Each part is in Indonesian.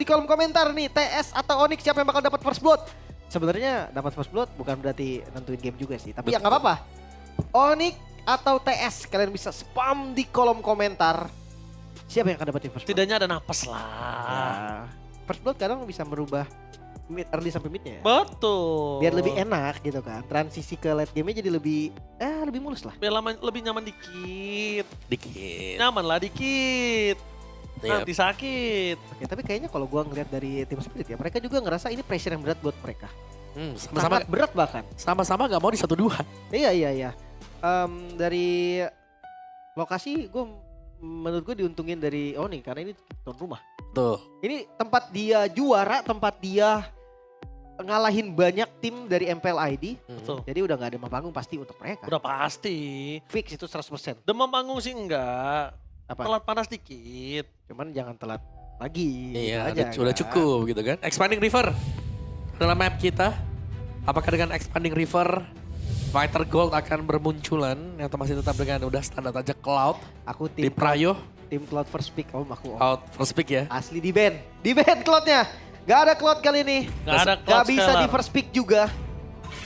kolom komentar nih, TS atau Onyx siapa yang bakal dapat first blood. Sebenarnya dapat first blood bukan berarti nentuin game juga sih, tapi ya nggak apa-apa. Onyx atau TS, kalian bisa spam di kolom komentar. Siapa yang akan dapetin first blood? Setidaknya ada napas Ya, lah. first blood kadang bisa merubah mid, early sampai midnya ya. Betul. Biar lebih enak gitu kan. Transisi ke late game-nya jadi lebih mulus lah. Biar lebih nyaman dikit. Dikit. Nyaman lah dikit. Iya. Nanti sakit. Oke, tapi kayaknya kalau gua ngeliat dari tim Spirit ya, mereka juga ngerasa ini pressure yang berat buat mereka. Sama-sama Sangat berat bahkan. sama-sama nggak mau di 1-2. Iya. Dari lokasi menurut gue diuntungin dari Oni karena ini tuan rumah. Tuh. Ini tempat dia juara, tempat dia ngalahin banyak tim dari MPL ID. Betul. Jadi udah nggak ada panggung pasti untuk mereka. Udah pasti. Fix itu 100%. Demam panggung sih enggak. Apa? Telat panas dikit. Cuman jangan telat lagi. Iya, gitu aja, udah kan? cukup gitu kan. Expanding River dalam map kita. Apakah dengan Expanding River Fighter Gold akan bermunculan atau masih tetap dengan udah standar aja Cloud Aku di tim Prayo Cloud first pick. Aku out first pick ya. asli di ban Cloudnya. Gak ada Cloud kali ini. Nggak ada Cloud Gak bisa Scalar. di first pick juga.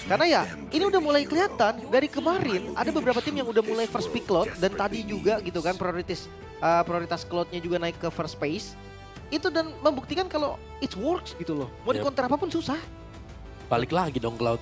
Karena ya ini udah mulai kelihatan dari kemarin ada beberapa tim yang udah mulai first pick Cloud dan tadi juga gitu kan prioritas Cloudnya juga naik ke first space. Itu dan membuktikan kalau it works gitu loh. Mau di Yep. counter apapun susah. Balik lagi dong Cloud.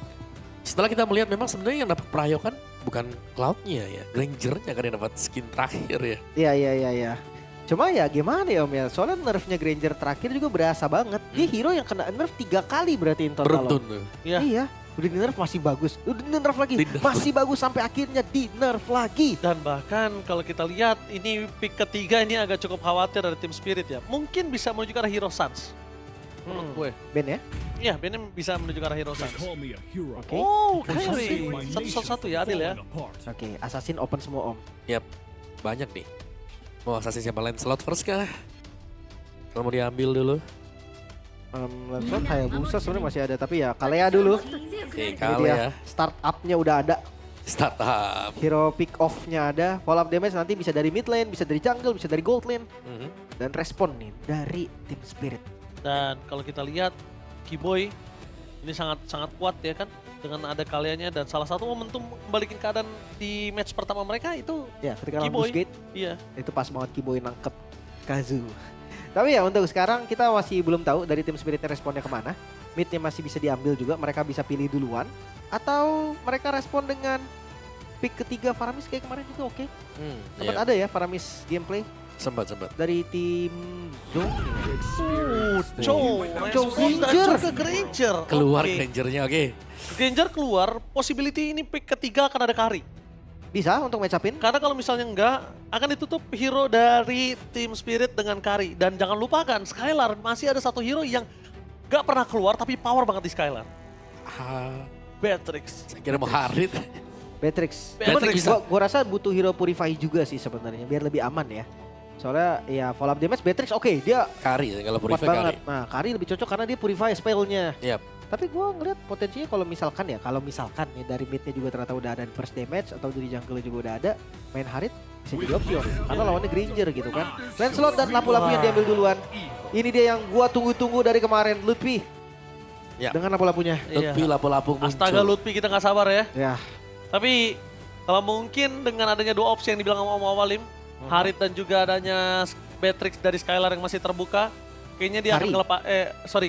Setelah kita melihat memang sebenarnya yang dapat Prayo kan bukan Cloudnya ya, Granger-nya kan yang dapat skin terakhir ya. Iya. Cuma ya gimana ya Om ya. Soalnya nerfnya Granger terakhir juga berasa banget. Dia hero yang kena nerf 3 kali berarti in total. Beruntun tuh. Iya. Iya. Udah di nerf masih bagus. Udah di nerf lagi. Di-nerf. Masih bagus sampai akhirnya di nerf lagi. Dan bahkan kalau kita lihat ini pick ketiga ini agak cukup khawatir dari tim Spirit ya. Mungkin bisa menuju ke arah Hero Suns. Menurut gue. Ben ya. Iya, Benem bisa menuju ke arah Hero Suns. Oke. Oh, Kyrie. Satu-satu ya, adil ya. Oke, Assassin open semua Om. Yap, banyak nih. Mau assassin siapa lain slot first kah? Kalau mau diambil dulu. Langsung Hayabusa sebenarnya masih ada tapi ya Kalea dulu. Oke, Ini kali dia. ya. Startup-nya udah ada. Startup. Hero pick off-nya ada. Fall up damage nanti bisa dari mid lane, bisa dari jungle, bisa dari gold lane. Mhm. Dan respon nih dari tim Spirit. Dan kalau kita lihat Kiboy ini sangat kuat ya kan dengan ada kaliannya dan salah satu momentum balikin keadaan di match pertama mereka itu Ya, ketika lawan Kiboy. Boost Gate, iya. itu pas banget Kiboy nangkep Kazu. Tapi ya untuk sekarang kita masih belum tahu dari tim Spiritnya responnya kemana. Midnya masih bisa diambil juga, mereka bisa pilih duluan. Atau mereka respon dengan pick ketiga Faramis kayak kemarin juga oke. Sempat Iya. ada ya Faramis gameplay Sempat. dari tim Zong. Chow Granger. ke Granger. Keluar Oke. Grangernya, oke. Granger keluar, possibility ini pick ketiga akan ada Kari. Bisa untuk match up-in. Karena kalau misalnya enggak, akan ditutup hero dari tim Spirit dengan Kari. Dan jangan lupakan, Skylar masih ada satu hero yang gak pernah keluar tapi power banget di Skylar. Ah, Beatrix. saya kira mau Harit. Beatrix. Beatrix bisa. Gua rasa butuh hero purify juga sih sebenarnya biar lebih aman ya. Soalnya ya follow up damage Beatrix oke, dia Kari ya, kalau kuat Purify banget. Kari. Nah, Kari lebih cocok karena dia purify spellnya. Yap. Tapi gua ngeliat potensinya kalau misalkan ya dari midnya juga ternyata udah ada first damage atau dari jungle juga udah ada, main Harit bisa jadi opsi Om. Karena lawannya Granger gitu kan. Lancelot dan lapu-lapu yang diambil duluan. Ini dia yang gua tunggu-tunggu dari kemarin, Lutfi. Ya. Dengan lapu-lapunya. Lutfi lapu-lapu muncul. Astaga Lutfi kita gak sabar ya. Ya, Tapi kalau mungkin dengan adanya dua opsi yang dibilang sama Om Awalim, Harit dan juga adanya Beatrix dari Skylar yang masih terbuka, kayaknya dia akan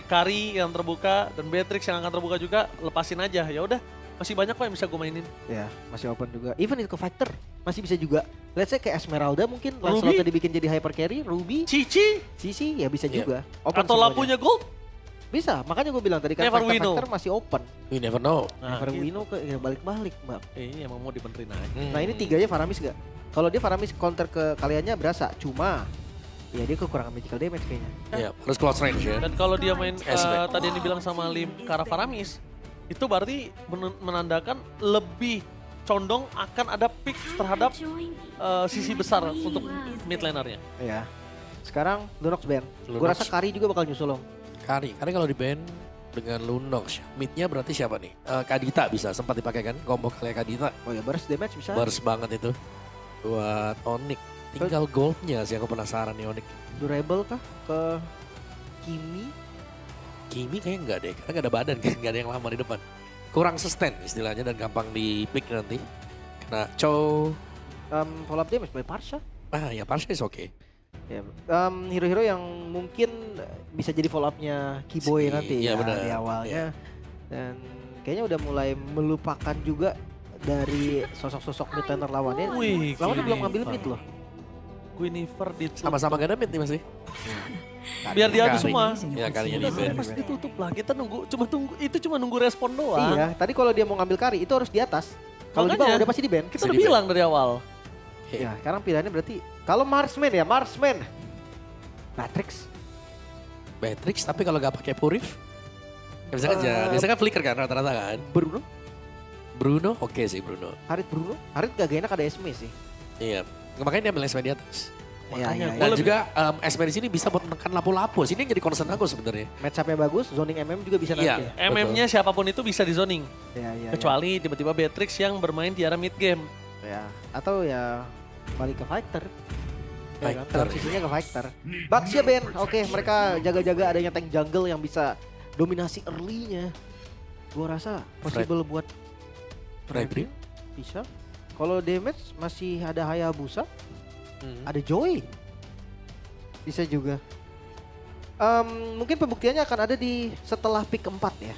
Kari yang terbuka dan Beatrix yang akan terbuka juga, lepasin aja. Ya udah, masih banyak kok yang bisa gue mainin. ya masih open juga. Even itu ke fighter masih bisa juga. Let's say kayak Esmeralda mungkin Ruby? Lancelot dibikin jadi hyper carry, Ruby, Cici Sisi ya bisa Iya. juga. Open atau semuanya. lampunya gold. Bisa, makanya gue bilang tadi kan Never we know. fighter masih open. You never know. Never we know ke ya balik-balik, Mbak. Emang mau dibenerin aja. Nah, ini tiganya Faramis gak? Kalau dia Faramis counter ke kaliannya berasa, cuma ya dia kekurangan magical damage kayaknya. Ya, harus close range ya. Dan kalau dia main Cashback. tadi yang dibilang sama Lim ke arah Faramis, itu berarti menandakan lebih condong akan ada pick terhadap sisi besar untuk mid lanernya. Ya. Sekarang Lunox ban. Gue Lunox. rasa Kari juga bakal nyusul Om. Kari kalau di band dengan Lunox, midnya berarti siapa nih? Kadita bisa sempat dipakai kan, combo kali Kadita. Oh ya, burst damage bisa. Burst banget itu. Buat Onyx. Tinggal goldnya sih aku penasaran nih Onyx. Durable kah ke Kimi. Kimi kayaknya enggak deh, karena enggak ada badan kan, enggak ada yang lama di depan. Kurang sustain istilahnya dan gampang di pick nanti. Kena Chow. Follow up damage by Parsha. Ya Parsha is oke. Ya, hero-hero yang mungkin bisa jadi follow up-nya Keyboy Si- nanti iya ya benar, di awalnya. Dan kayaknya udah mulai melupakan juga dari sosok-sosok mid laner lawannya. Wih, Lawannya belum ngambil Guinevere. mid loh. Guinevere ditutup. Sama-sama gak ada mid nih masih. Biar dia adu Kari. semua. Ya kalinya Udah defend. pasti ditutup lah. Kita cuma nunggu respon doang. Iya, tadi kalau dia mau ngambil carry itu harus di atas. Kalau di bawah Makanya. udah pasti di ban. Kita Bisa udah di-ban. bilang dari awal. Oke. Ya, sekarang pilihannya berarti kalau marksman ya, marksman. Matrix. Matrix tapi kalau gak pakai Purif. Ya bisa aja, biasanya kan flicker kan rata-rata kan. Bruno, Bruno oke sih Bruno. Harit Bruno. Harit gak enak ada Esme sih. Iya, makanya dia ambil Esme di atas. Makanya Dan Gua juga Esme di sini bisa buat menekan lapu-lapu. Sini yang jadi concern aku sebenarnya. Match up-nya bagus, zoning MM juga bisa Iya. nanti. MM-nya siapapun itu bisa di zoning. Ya, ya, Kecuali tiba-tiba Beatrix yang bermain di arah mid game. ya. Atau ya balik ke fighter. Ya, kan? Fighter. Transisinya ke fighter. Baxia Ben, oke mereka jaga-jaga adanya tank jungle yang bisa dominasi early-nya. Gua rasa possible buat Fredrin. bisa. Kalau damage masih ada Hayabusa, Hmm. ada Joy. Bisa juga. Mungkin pembuktiannya akan ada di setelah pick 4 ya.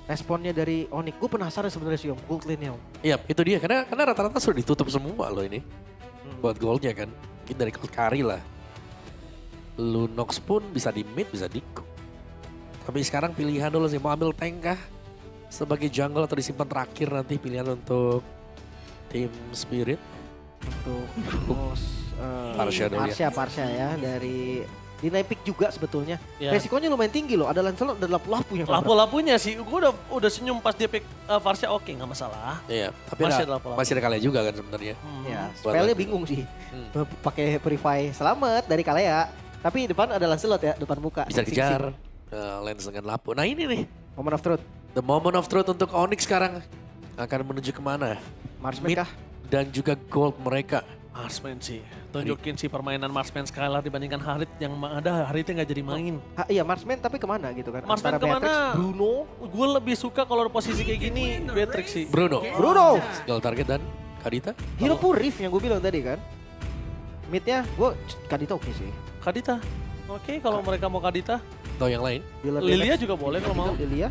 Responnya dari Onyx. Gue penasaran sebenarnya sih Om, gold lane-nya Om. Iya itu dia, karena rata-rata sudah ditutup semua loh ini. Buat goldnya kan. Mungkin dari gold carry lah. Lunox pun bisa di mid, bisa di go. Tapi sekarang pilihan dulu sih, mau ambil tank kah? Sebagai jungle atau disimpan terakhir nanti pilihan untuk tim Spirit. Untuk Parsha dulu ya. Parsha ya dari di naik pick juga sebetulnya. Ya. Resikonya lumayan tinggi loh. Ada Lancelot dan lapu-lapunya. Lapu-lapunya sih, gue udah senyum pas dia pick Varsha, oke nggak masalah. Iya, tapi Masih ada, ada lapu-lapu. masih ada kalian juga kan sebenarnya. Ya, Buat spellnya lagi. bingung sih. Hmm. Pakai Purify selamat dari Kalea. Tapi depan ada Lancelot ya, depan muka. Bisa Sing-sing. dikejar, lens dengan lapu. Nah ini nih, Moment of truth. the moment of truth untuk Onyx sekarang. Akan menuju kemana? Marksman Mid kah? dan juga gold mereka. Marksman sih, tunjukin sih permainan Marksman Skylar dibandingkan Harit yang ada Haritnya nggak jadi main. Iya Marksman tapi kemana gitu kan? Marksman Antara Beatrix, kemana? Bruno. Gue lebih suka kalau posisi kayak gini Beatrix sih. Bruno, Bruno! skill target dan Kadita. Hero Purif yang gue bilang tadi kan. Midnya gue Kadita oke sih. Kadita, oke kalau mereka mau Kadita. Atau yang lain. Dealer Lilia damage. juga boleh kalau mau. Lilia,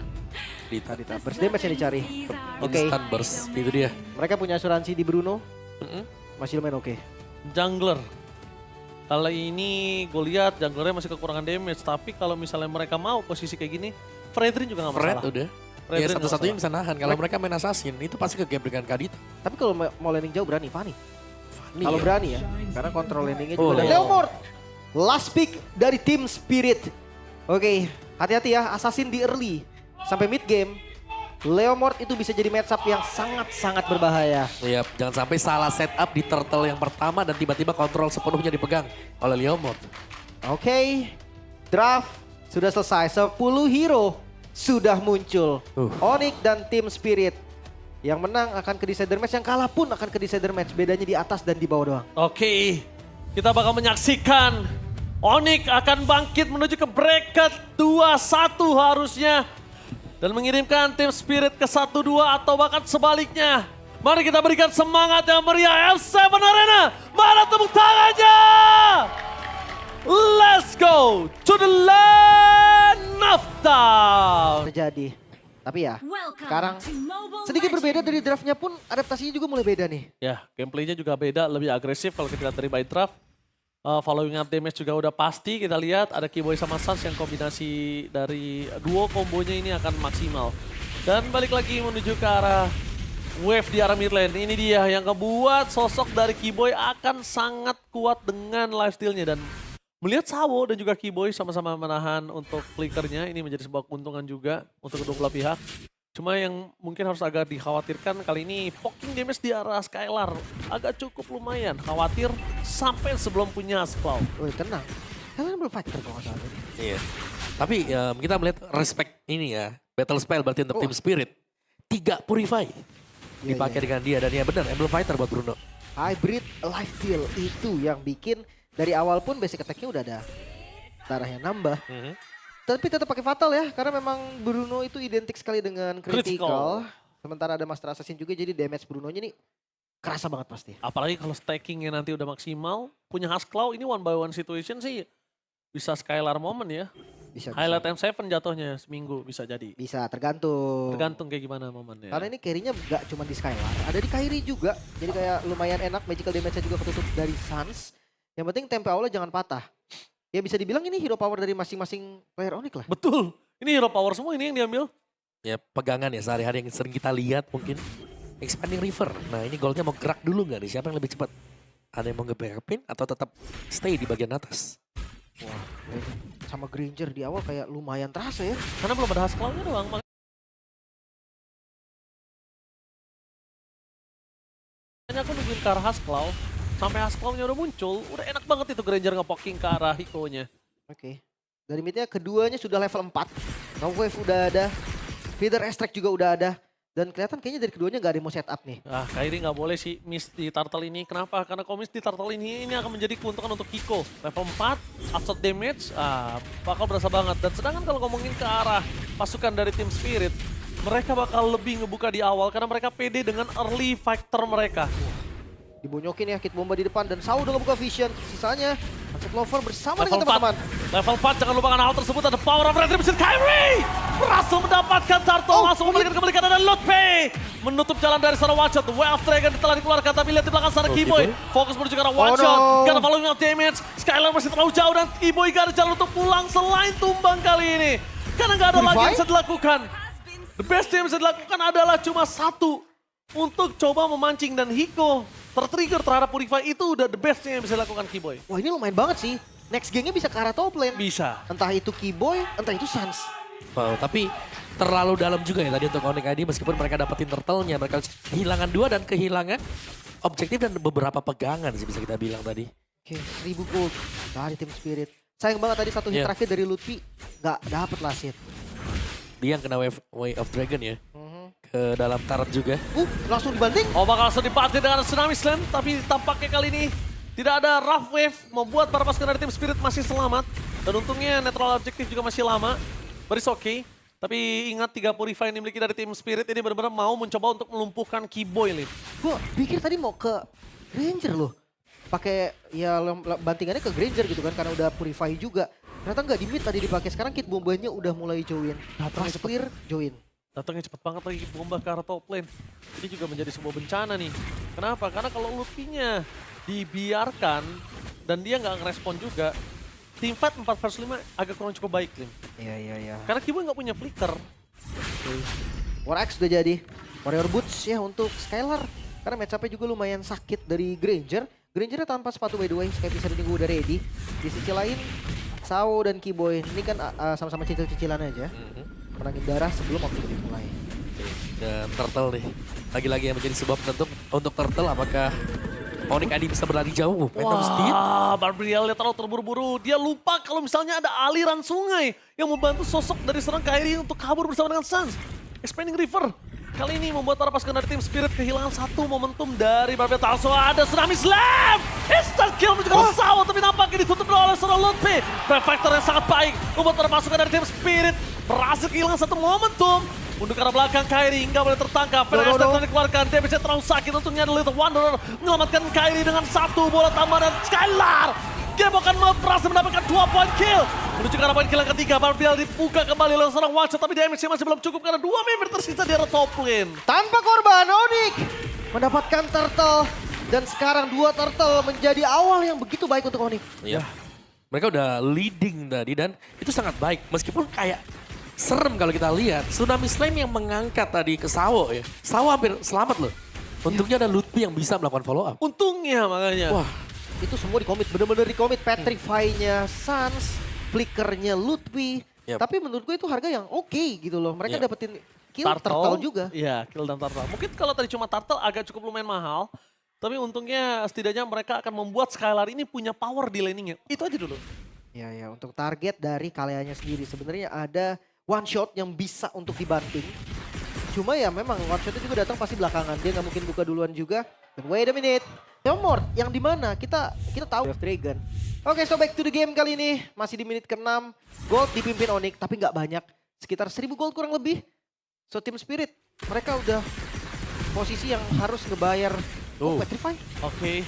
Kadita. Kadita. Burst damage yang dicari. Oke. Instant burst, itu dia. Mereka punya asuransi di Bruno. Mm-mm. Masih lumayan oke. Jungler. Kali ini gue lihat junglernya masih kekurangan damage. Tapi kalau misalnya mereka mau posisi kayak gini, Fredrin juga nggak Fred masalah. udah. Fredrin Ya nggak satu-satunya yang masalah. bisa nahan. Kalau mereka main assassin, itu pasti ke game dengan Kadita. Tapi kalau mau landing jauh berani, Fanny. Fanny Kalau ya. berani ya. Karena kontrol landingnya Oh, juga. Dan Leo. Leomord. Last pick dari tim Spirit. Oke, hati-hati ya. Assassin di early. Sampai mid game. Leomord itu bisa jadi matchup yang sangat-sangat berbahaya. Iya, jangan sampai salah setup di turtle yang pertama dan tiba-tiba kontrol sepenuhnya dipegang oleh Leomord. Oke, draft sudah selesai. 10 hero sudah muncul. Onyx dan tim Spirit. Yang menang akan ke decider match, yang kalah pun akan ke decider match. Bedanya di atas dan di bawah doang. Oke, kita bakal menyaksikan Onyx akan bangkit menuju ke bracket 2-1 harusnya. Dan mengirimkan tim Spirit ke 1-2 atau bahkan sebaliknya. Mari kita berikan semangat yang meriah F7 Arena. Mana tepuk tangannya? Let's go to the land of time. Terjadi. Tapi ya, sekarang sedikit berbeda dari draftnya pun adaptasinya juga mulai beda nih. Ya, gameplaynya juga beda, lebih agresif kalau kita lihat dari by draft. Following up damage juga udah pasti kita lihat ada Keyboy sama Sans yang kombinasi dari duo kombonya ini akan maksimal. Dan balik lagi menuju ke arah wave di arah mid lane. Ini dia yang kebuat sosok dari Keyboy akan sangat kuat dengan lifesteal-nya. Dan melihat Sawo dan juga Keyboy sama-sama menahan untuk flickernya, ini menjadi sebuah keuntungan juga untuk kedua belah pihak. Cuma yang mungkin harus agak dikhawatirkan kali ini poking damage di arah Skylar agak cukup lumayan. Khawatir sampai sebelum punya Spell. Woi tenang, kalian belum fighter kalau nggak salah tadi. Iya. Tapi kita melihat respect ini ya. Battle spell berarti untuk tim Spirit. 3 Purify Iya, dipakai dengan dia. Dan ya benar, Emblem Fighter buat Bruno. Hybrid life steal itu yang bikin dari awal pun basic attack-nya udah ada darahnya nambah. Tapi tetap pakai fatal ya, karena memang Bruno itu identik sekali dengan critical. Sementara ada Master Assassin juga, jadi damage Brunonya nih kerasa banget pasti. Apalagi kalau stackingnya nanti udah maksimal, punya Huskclaw ini one by one situation sih bisa Skylar moment ya. Bisa. Highlight M7 jatuhnya seminggu bisa jadi. Bisa, tergantung. Tergantung kayak gimana momennya. Karena ini carry-nya gak cuma di Skylar, ada di Kairi juga. Jadi kayak lumayan enak, magical damage-nya juga ketutup dari Suns. Yang penting tempo awalnya jangan patah. Ya bisa dibilang ini hero power dari masing-masing player Onyx lah. Betul, ini hero power semua ini yang diambil. Ya pegangan ya sehari-hari yang sering kita lihat mungkin. Expanding River. Nah ini goldnya mau gerak dulu nggak nih? Siapa yang lebih cepat? Ada yang mau nge-backupin atau tetap stay di bagian atas? Wah, sama Granger di awal kayak lumayan terasa ya. Karena belum ada Huskclaw-nya doang. Makanya aku nungguin ke arah Huskclaw. Sampai Huskclaw-nya udah muncul, udah enak banget itu Granger nge-poking ke arah Hiko-nya. Oke. Dari midnya keduanya sudah level 4. No Wave udah ada. Feeder Extract juga udah ada. Dan kelihatan kayaknya dari keduanya gak ada yang mau setup nih. Ah, Kairi nggak boleh sih miss di turtle ini. Kenapa? Karena kalau miss di turtle ini akan menjadi keuntungan untuk Hiko. Level 4, absorb damage, bakal berasa banget. Dan sedangkan kalau ngomongin ke arah pasukan dari tim Spirit, mereka bakal lebih ngebuka di awal karena mereka pede dengan early factor mereka. Dibonyokin ya Kid Bomba di depan dan Sao udah ngebuka vision. Sisanya Sunset Lover bersama Level dengan teman-teman. Level 4, jangan lupakan hal tersebut ada power of retribution. Kyrie berhasil mendapatkan turtle, langsung memberikan kembalikan ada Lutfi. Menutup jalan dari sana One Shot. Way of Dragon telah dikeluarkan, tapi lihat di belakang sana Keyboy. Fokus menuju ke arah One Shot. Karena following up damage, Skylar masih terlalu jauh dan Keyboy gak ada jalan untuk pulang selain tumbang kali ini. Karena gak ada lagi yang bisa dilakukan. The best yang bisa dilakukan adalah cuma satu. Untuk coba memancing dan Hiko tertrigger terhadap Purify itu udah the best yang bisa dilakukan Keyboy. Wah ini lumayan banget sih. Next gangnya bisa ke arah top lane. Bisa. Entah itu Keyboy, entah itu Suns. Wow, tapi terlalu dalam juga ya tadi untuk Onyx ID meskipun mereka dapetin turtle-nya. Mereka kehilangan 2 dan kehilangan objektif dan beberapa pegangan sih bisa kita bilang tadi. Oke, 1000 gold dari tim Spirit. Sayang banget tadi satu hit terakhir dari Lutfi. Gak dapet lasit. Dia yang kena Way of Dragon ya. Ke dalam turret juga. Langsung dibanting. Oh bakal langsung dibanting dengan Tsunami Slam. Tapi tampaknya kali ini tidak ada Rough Wave. Membuat para pasukan dari tim Spirit masih selamat. Dan untungnya netral objektif juga masih lama. Baris oke. Tapi ingat 3 Purify yang dimiliki dari tim Spirit ini benar-benar mau mencoba untuk melumpuhkan Keyboy. Gue pikir tadi mau ke Granger loh. Pakai ya bantingannya ke Granger gitu kan karena udah Purify juga. Ternyata nggak di mid tadi dipakai. Sekarang Kid Bombanya udah mulai join. Fast clear join. Datangnya cepet banget lagi bomba ke arah top lane. Ini juga menjadi sebuah bencana nih. Kenapa? Karena kalau Lutfi-nya dibiarkan dan dia nggak ngerespon juga, tim fight 4 versus 5 agak kurang cukup baik, Lim. Iya. Karena Keyboy nggak punya flicker. War Axe udah jadi. Warrior Boots ya untuk Skylar. Karena match-up-nya juga lumayan sakit dari Granger. Grangernya tanpa sepatu by the way, kayak bisa ditunggu udah ready. Di sisi lain, Sao dan Keyboy ini kan sama-sama cicil-cicilan aja. Menangin darah sebelum waktu dimulai. Dan Turtle nih, lagi-lagi yang menjadi sebab penentu untuk Turtle apakah Onyx ID bisa berlari jauh. Wah, Barbriel dia terlalu terburu-buru. Dia lupa kalau misalnya ada aliran sungai yang membantu sosok dari seorang Kairi untuk kabur bersama dengan Suns. Expanding River. Kali ini membuat para pasukan dari tim Spirit kehilangan satu momentum dari Barbriel. Langsung ada Tsunami Slam. Instant kill menuju ke Sao, tapi nampaknya ditutup oleh seorang Lutfi. Factor yang sangat baik membuat para pasukan dari tim Spirit berhasil kehilangan satu momentum. Mundur ke arah belakang Kairi, nggak boleh tertangkap. Flash telah dikeluarkan, damage-nya terlalu sakit. Untungnya ada Little Wanderer menyelamatkan Kairi dengan satu bola tambahan dan Skylar. Game akan berhasil mendapatkan 2 point kill. Menuju ke arah point kill yang ketiga, Barbriel dibuka kembali oleh seorang one shot. Tapi damage-nya masih belum cukup karena 2 member tersisa di arah top lane. Tanpa korban, Onyx mendapatkan turtle. Dan sekarang 2 turtle menjadi awal yang begitu baik untuk Onyx. Iya. Mereka udah leading tadi dan itu sangat baik. Meskipun kayak serem kalau kita lihat. Tsunami Slam yang mengangkat tadi ke Sao ya. Sao hampir selamat loh. Untungnya ada Lutfi yang bisa melakukan follow up. Untungnya makanya. Wah, itu semua dikomit, bener-bener dikomit. Petrify-nya Suns, flickernya Lutfi. Tapi menurut gue itu harga yang oke gitu loh. Mereka dapetin kill turtle juga. Iya, kill dan turtle. Mungkin kalau tadi cuma turtle agak cukup lumayan mahal. Tapi untungnya setidaknya mereka akan membuat Skylar ini punya power di laningnya. Itu aja dulu. Ya, untuk target dari kaliannya sendiri sebenarnya ada one shot yang bisa untuk dibanting. Cuma ya memang one shotnya juga datang pasti belakangan. Dia nggak mungkin buka duluan juga. Dan wait a minute. Yomord yang di mana kita tahu of Dragon. Oke, so back to the game kali ini masih di menit ke-6. Gold dipimpin Onyx tapi nggak banyak, sekitar 1000 gold kurang lebih. So Team Spirit mereka udah posisi yang harus ngebayar Petrify. Oke.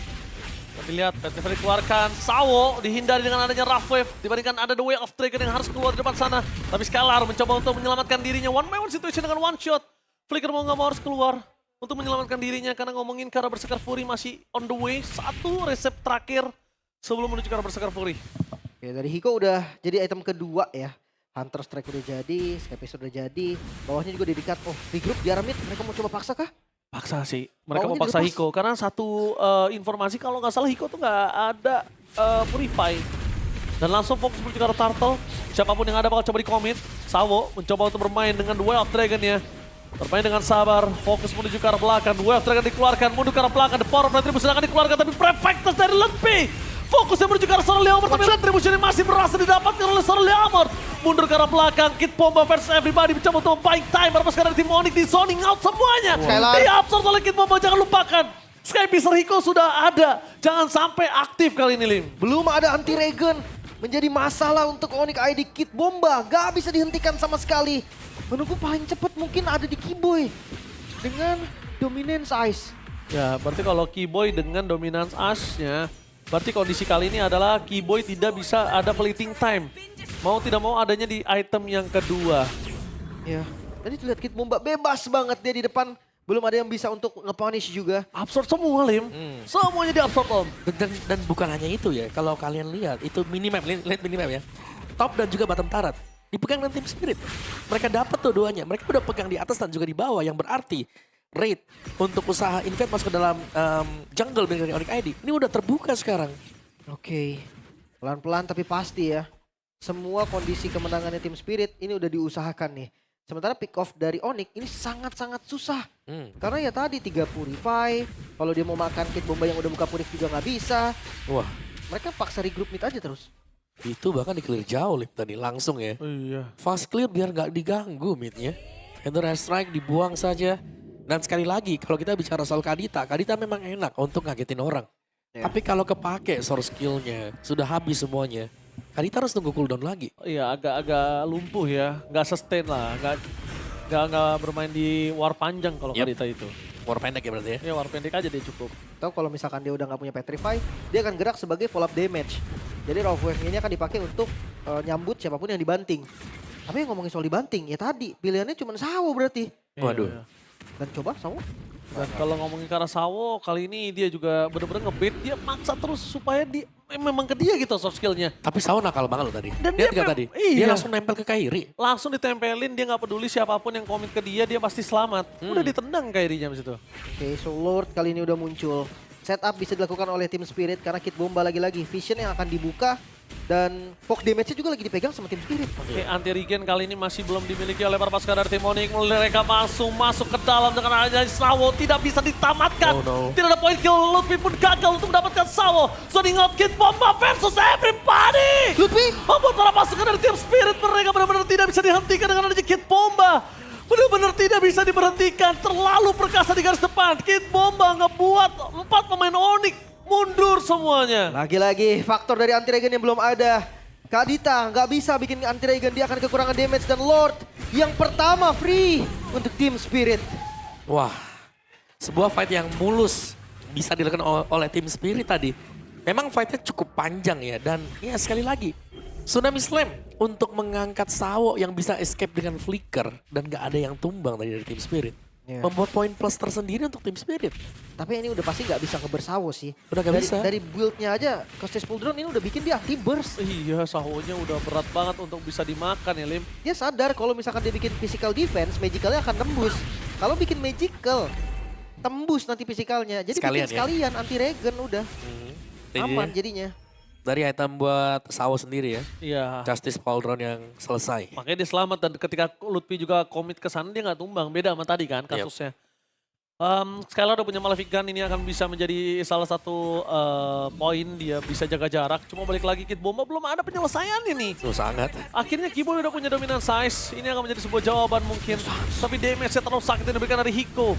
Tapi lihat, Petrify dikeluarkan. Sawo dihindari dengan adanya Rough Wave. Dibandingkan ada The Way of Dragon yang harus keluar di depan sana. Tapi Skylar mencoba untuk menyelamatkan dirinya. One by one situation dengan one shot. Flicker mau nggak mau harus keluar untuk menyelamatkan dirinya. Karena ngomongin Kara Berserker Fury masih on the way. Satu resep terakhir sebelum menuju Kara Berserker Fury. Oke, dari Hiko udah jadi item kedua ya. Hunter Strike udah jadi, Skypace udah jadi. Bawahnya juga dedikat. Oh, regroup di arah mid. Mereka mau coba paksa kah? Paksa sih. Mereka mau Bawahnya paksa dilepas. Hiko. Karena satu informasi kalau nggak salah Hiko tuh nggak ada Purify. Dan langsung fokus menuju ke arah Turtle. Siapapun yang ada bakal coba di-commit. Sawo mencoba untuk bermain dengan The Way of Dragon ya. Bermain dengan sabar. Fokus menuju ke arah belakang. The Way of Dragon dikeluarkan. Mundur ke arah belakang. The Power of Retribution akan dikeluarkan. Tapi Prefectus dari Letpi. Fokusnya menuju ke arah seorang Leomord. Tapi Retribution ini masih berhasil didapatkan oleh seorang Leomord. Mundur ke arah belakang. Kid Bomba versus everybody. Mencoba untuk buying time. Berapa sekarang tim Onyx di zoning out semuanya. Skylar. Diabsorb oleh Kid Bomba. Jangan lupakan. Skypicer Hiko sudah ada. Jangan sampai aktif kali ini, Lim. Belum ada anti-regen. Menjadi masalah untuk Onyx ID. Kid Bomba gak bisa dihentikan sama sekali. Menunggu paling cepat mungkin ada di Kiboy. Dengan Dominance Ice. Ya, berarti kalau Keyboy dengan dominance Ash-nya, berarti kondisi kali ini adalah Keyboy tidak bisa ada fleeting time. Mau tidak mau adanya di item yang kedua. Ya, tadi tuh lihat Kid Bomba bebas banget dia di depan. Belum ada yang bisa untuk nge-punish juga. Absorb semua, Lim. Semuanya di-absorb, Om. Dan bukan hanya itu ya, kalau kalian lihat itu minimap, lihat minimap ya. Top dan juga bottom turret dipegang dengan Team Spirit. Mereka dapat tuh duanya, mereka udah pegang di atas dan juga di bawah yang berarti rate untuk usaha invade masuk ke dalam jungle dari Onyx ID ini udah terbuka sekarang. Oke, pelan-pelan tapi pasti ya. Semua kondisi kemenangannya Team Spirit ini udah diusahakan nih. Sementara pick off dari Onyx ini sangat-sangat susah. Karena ya tadi 3 Purify, kalau dia mau makan Kid Bomba yang udah buka Purif juga nggak bisa. Wah, Mereka paksa regroup mid aja terus. itu bahkan di clear jauh Lip tadi langsung ya. Iya. Fast clear biar nggak diganggu midnya. Thunder Strike dibuang saja. Dan sekali lagi kalau kita bicara soal Kadita memang enak untuk ngagetin orang. Ya. Tapi kalau kepake source skillnya, sudah habis semuanya. Kadita harus tunggu cooldown lagi. Iya, agak lumpuh ya. Nggak sustain lah. Nggak bermain di war panjang kalau Yep. Kadita itu. War pendek ya berarti ya. Ya, war pendek aja dia cukup. Atau kalau misalkan dia udah nggak punya Petrify, dia akan gerak sebagai follow up damage. Jadi Raw Wave ini akan dipakai untuk nyambut siapapun yang dibanting. Tapi yang ngomongin soal dibanting, ya tadi pilihannya cuma Sawo berarti. Waduh. Iya. Dan coba Sawo. Dan kalau ngomongin ke arah Sawo, kali ini dia juga bener-bener nge-bait. Dia maksa terus supaya memang ke dia gitu soft skillnya. Tapi Sao nakal banget loh tadi. Dan Lihat dia nggak tadi? iya. Dia langsung nempel ke Kairi. Langsung ditempelin, dia nggak peduli siapapun yang komit ke dia pasti selamat. Udah ditendang Kairinya di situ. Oke, so Lord kali ini udah muncul. Setup bisa dilakukan oleh Team Spirit karena Kid Bomba lagi-lagi. Vision yang akan dibuka dan poke damage-nya juga lagi dipegang sama Team Spirit. Oke, anti regen kali ini masih belum dimiliki oleh para pasukan dari tim Onyx. Mereka masuk ke dalam dengan adanya Sawo, tidak bisa ditamatkan. Oh, no. Tidak ada point kill, Lutfi pun gagal untuk mendapatkan Sawo. Zoning out Kid Bomba versus everybody. Lutfi! Membuat para pasukan dari tim Spirit mereka benar-benar tidak bisa dihentikan dengan adanya Kid Bomba. Benar-benar tidak bisa diberhentikan, terlalu perkasa di garis depan. Kid Bomba ngebuat 4 pemain Onyx mundur semuanya. Lagi-lagi faktor dari anti-regen yang belum ada. Kadita nggak bisa bikin anti-regen, dia akan kekurangan damage. Dan Lord yang pertama free untuk Team Spirit. Wah, sebuah fight yang mulus bisa dilakukan oleh Team Spirit tadi. Memang fightnya cukup panjang ya. Dan ya sekali lagi, Tsunami Slam untuk mengangkat Sawo yang bisa escape dengan flicker. Dan gak ada yang tumbang tadi dari Team Spirit. Ya. Membuat poin plus tersendiri untuk Team Spirit. Tapi ini udah pasti nggak bisa ngebersawo sih. Udah nggak bisa. Dari build-nya aja, Costes Pull Drone ini udah bikin dia anti burst. Iya, Sawonya udah berat banget untuk bisa dimakan ya, Lim. Dia sadar kalau misalkan dia bikin physical defense, magicalnya akan tembus. Kalau bikin magical, tembus nanti physicalnya. Jadi Sekalian bikin ya? sekalian anti-regen udah. Aman jadinya. Dari item buat Sawo sendiri ya. Iya. Justice Pauldron yang selesai. Makanya dia selamat dan ketika Lutfi juga komit ke sana dia nggak tumbang. Beda sama tadi kan kasusnya. Skylar udah punya Malefic Gun, ini akan bisa menjadi salah satu poin dia bisa jaga jarak. Cuma balik lagi Kid Bomba belum ada penyelesaiannya nih. Sangat. Akhirnya Keyboy udah punya dominant size. Ini akan menjadi sebuah jawaban mungkin. Tapi damage-nya terlalu sakit yang diberikan dari Hiko.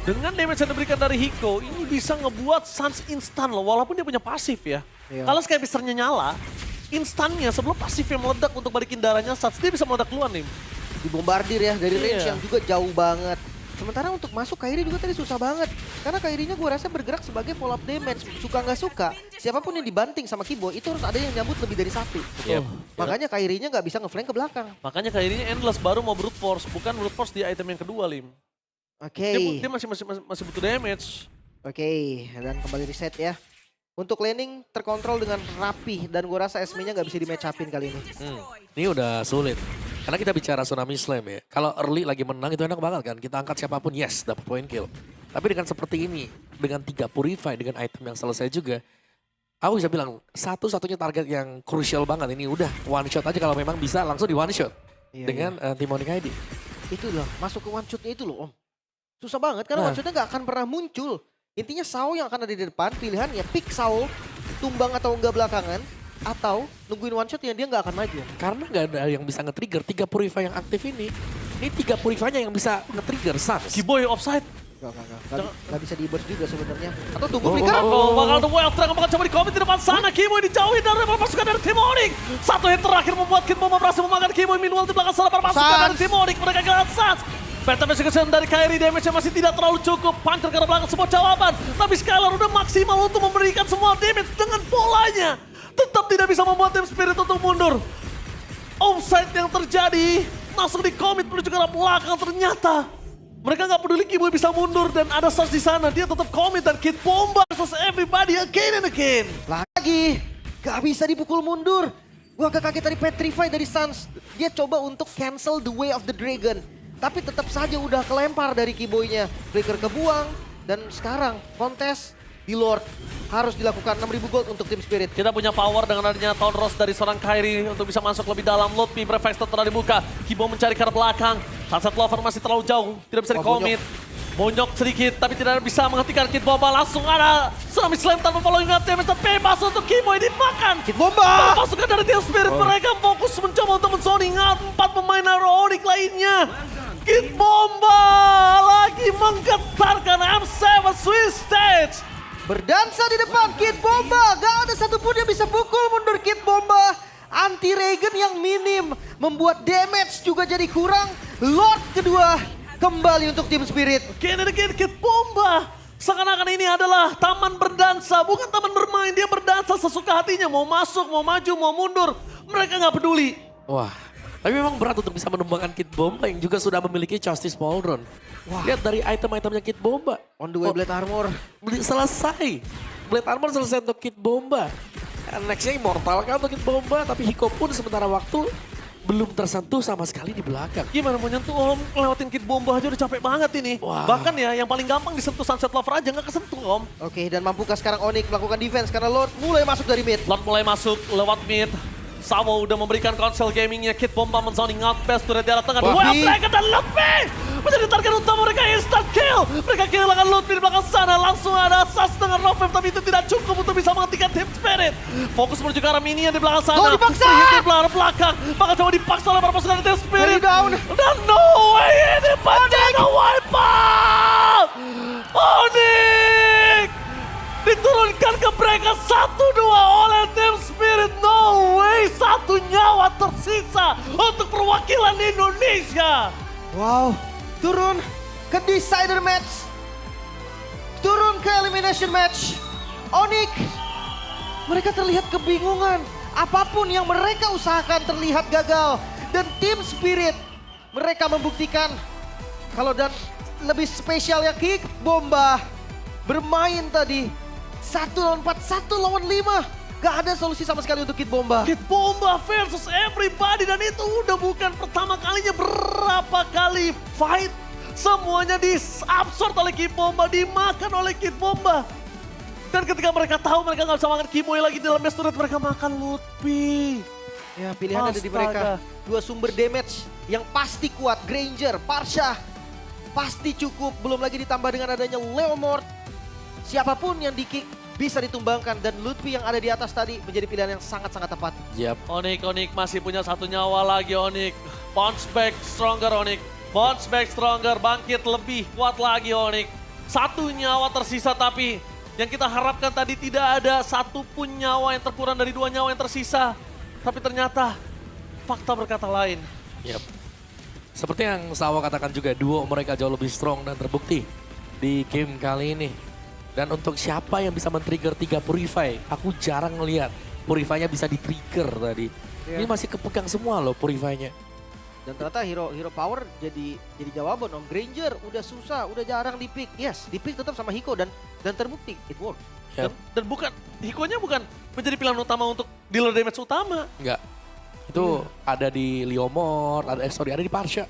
Dengan damage yang diberikan dari Hiko, ini bisa ngebuat Suns instan loh, walaupun dia punya pasif ya. Iya. Kalau Skypisternya nyala, instannya sebelum pasifnya meledak untuk balikin darahnya Suns, dia bisa meledak duluan nih. Dibombardir ya dari range Iya. yang juga jauh banget. Sementara untuk masuk Kairi juga tadi susah banget. Karena Kairinya gue rasa bergerak sebagai follow up damage. Suka nggak suka, siapapun yang dibanting sama Kibo itu harus ada yang nyambut lebih dari satu. Yep. Makanya Kairinya nggak bisa ngeflank ke belakang. Makanya kayak ini endless baru mau brute force, bukan brute force di item yang kedua, Lim. Oke. Dia masih butuh damage. Oke, dan kembali reset ya. Untuk laning terkontrol dengan rapi dan gue rasa Esme-nya nggak bisa di match up-in kali ini. Ini udah sulit. Karena kita bicara Tsunami Slam ya. Kalau early lagi menang itu enak banget kan. Kita angkat siapapun, yes, dapat point kill. Tapi dengan seperti ini, dengan 3 purify, dengan item yang selesai juga, aku bisa bilang satu-satunya target yang crucial banget ini udah one shot aja kalau memang bisa langsung di one shot. Iya, Dengan Team Onyx ID. itu loh, masuk ke one shotnya itu loh Om. Susah banget karena Nah. one shotnya nggak akan pernah muncul. Intinya Sao yang akan ada di depan, pilihannya pick Sao, tumbang atau enggak belakangan, atau nungguin one shot yang dia nggak akan maju. Karena nggak ada yang bisa nge-trigger 3 purify yang aktif ini. Ini 3 purify-nya yang bisa nge-trigger Suns. Kiboy offside. Nggak bisa di-burst juga sebenarnya. Atau tunggu Oh, flicker. oh, Bakal The Wild Dragon bakal coba di-commit di depan sana. Kiboy dijauhi dari pasukan dari Team Onyx. Satu hit terakhir membuat Kid Bomba berhasil memakan Kiboy. Meanwhile di belakang sana para pasukan dari Team Onyx. Mereka kehilangan Suns. Phantom Execution dari Kairi, damage-nya masih tidak terlalu cukup. Puncher ke belakang sebuah jawaban. Tapi Skylar udah maksimal untuk memberikan semua damage dengan bolanya. Tetap tidak bisa membuat Team Spirit untuk mundur. Offside yang terjadi. Langsung di-commit menuju ke arah belakang ternyata. Mereka nggak peduli Kiboy bisa mundur dan ada Suns di sana. Dia tetap commit dan Kid Bomba versus everybody again and again. Lagi, gak bisa dipukul mundur. Gua agak kaget tadi Petrify dari Suns. Dia coba untuk cancel the way of the dragon. Tapi tetap saja udah kelempar dari Kiboy-nya. Flicker kebuang. Dan sekarang kontes di Lord harus dilakukan 6.000 gold untuk Team Spirit. Kita punya power dengan adanya Town Rose dari seorang Kairi untuk bisa masuk lebih dalam. Lutfi Prefect telah dibuka. Kibo mencari ke arah belakang. Sunset Lover masih terlalu jauh. Tidak bisa di-commit. Bonyok sedikit tapi tidak bisa menghentikan Kid Bomba. Langsung ada Tsunami Slam tanpa following up damage. Bebas untuk Kibo ini dimakan. Kid Bomba! Pasukan dari Team Spirit mereka fokus mencoba untuk menzoning 4 pemain Hero Onyx lainnya. Kid Bomba lagi menggetarkan M7 Swiss Stage. Berdansa di depan Kid Bomba. Gak ada satupun yang bisa pukul mundur Kid Bomba. Anti-regen yang minim. Membuat damage juga jadi kurang. Lord kedua kembali untuk Team Spirit. Again and again Kid Bomba. Seakan-akan ini adalah taman berdansa. Bukan taman bermain. Dia berdansa sesuka hatinya. Mau masuk, mau maju, mau mundur. Mereka nggak peduli. Wah, tapi memang berat untuk bisa menumbangkan Kid Bomba yang juga sudah memiliki Justice Pauldron. Lihat dari item-itemnya Kid Bomba. On the way Blade Armor. Selesai. Blade Armor selesai untuk Kid Bomba. Nextnya Immortal kan untuk Kid Bomba. Tapi Hiko pun sementara waktu belum tersentuh sama sekali di belakang. Gimana mau nyentuh Om? Lewatin Kid Bomba aja udah capek banget ini. Wah. Bahkan ya yang paling gampang disentuh Sunset Lover aja nggak kesentuh Om. Oke, dan mampukah sekarang Onyx melakukan defense karena Lord mulai masuk dari mid. Lord mulai masuk lewat mid. Sawo udah memberikan konsel gamingnya. Kid Bomba menzoning out best turret di arah tengah. Wah, Wild Bi. Dragon dan Lutfi menjadi target utama mereka instant kill. Mereka kehilangan Lutfi di belakang sana. Langsung ada Sas dengan Rovem tapi itu tidak cukup untuk bisa menghentikan Team Spirit. Fokus menuju ke arah minion di belakang sana. Oh, dipaksa! Di belakang. Bakal coba dipaksa oleh para pasukan Team Spirit. Very down. Dan no way ini penjaga wipeout. Onyx diturunkan ke mereka 1-2 oleh Team Spirit. No way, 1 nyawa tersisa untuk perwakilan Indonesia. Wow, turun ke decider match. Turun ke elimination match. Onyx, mereka terlihat kebingungan. Apapun yang mereka usahakan terlihat gagal. Dan Team Spirit, mereka membuktikan kalau dan lebih spesialnya Kid Bomba bermain tadi 1 lawan 4, 1 lawan 5. Gak ada solusi sama sekali untuk Kid Bomba. Kid Bomba versus everybody dan itu udah bukan pertama kalinya, berapa kali fight semuanya diabsorb oleh Kid Bomba, dimakan oleh Kid Bomba. Dan ketika mereka tahu mereka nggak bisa makan Kiboy lagi di dalam best turret, mereka makan Lutfi. Ya, pilihan ada di Astaga. mereka. 2 sumber damage yang pasti kuat. Granger, Parsha pasti cukup. Belum lagi ditambah dengan adanya Leomord. Siapapun yang di-kick bisa ditumbangkan. Dan Lutfi yang ada di atas tadi menjadi pilihan yang sangat-sangat tepat. Yap. Onyx masih punya 1 nyawa lagi Onyx. Bounce back stronger Onyx. Bounce back stronger, bangkit lebih kuat lagi Onyx. 1 nyawa tersisa, tapi yang kita harapkan tadi tidak ada satupun nyawa yang terkurang dari 2 nyawa yang tersisa. Tapi ternyata fakta berkata lain. Yap. Seperti yang Sawa katakan juga, duo mereka jauh lebih strong dan terbukti di game kali ini. Dan untuk siapa yang bisa men-trigger 3 Purify, aku jarang ngelihat Purify-nya bisa di-trigger tadi. Iya. Ini masih kepegang semua loh Purify-nya. Dan ternyata hero power jadi jawaban Om. Granger udah susah, udah jarang di pick. Yes, di pick tetap sama Hiko dan terbukti it works. Yap. Dan bukan, Hiko-nya bukan menjadi pilihan utama untuk dealer damage utama. Enggak. Itu ada di Liomor, ada di Parsha.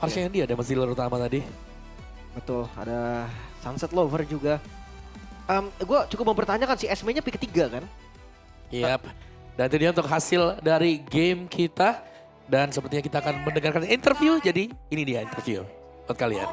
Parsha yang dia ada dealer utama tadi. Betul, ada Sunset Lover juga. Gue cukup mempertanyakan si Esme-nya pick ketiga kan? Yap. Dan itu dia untuk hasil dari game kita. Dan sepertinya kita akan mendengarkan interview. Jadi ini dia interview buat kalian.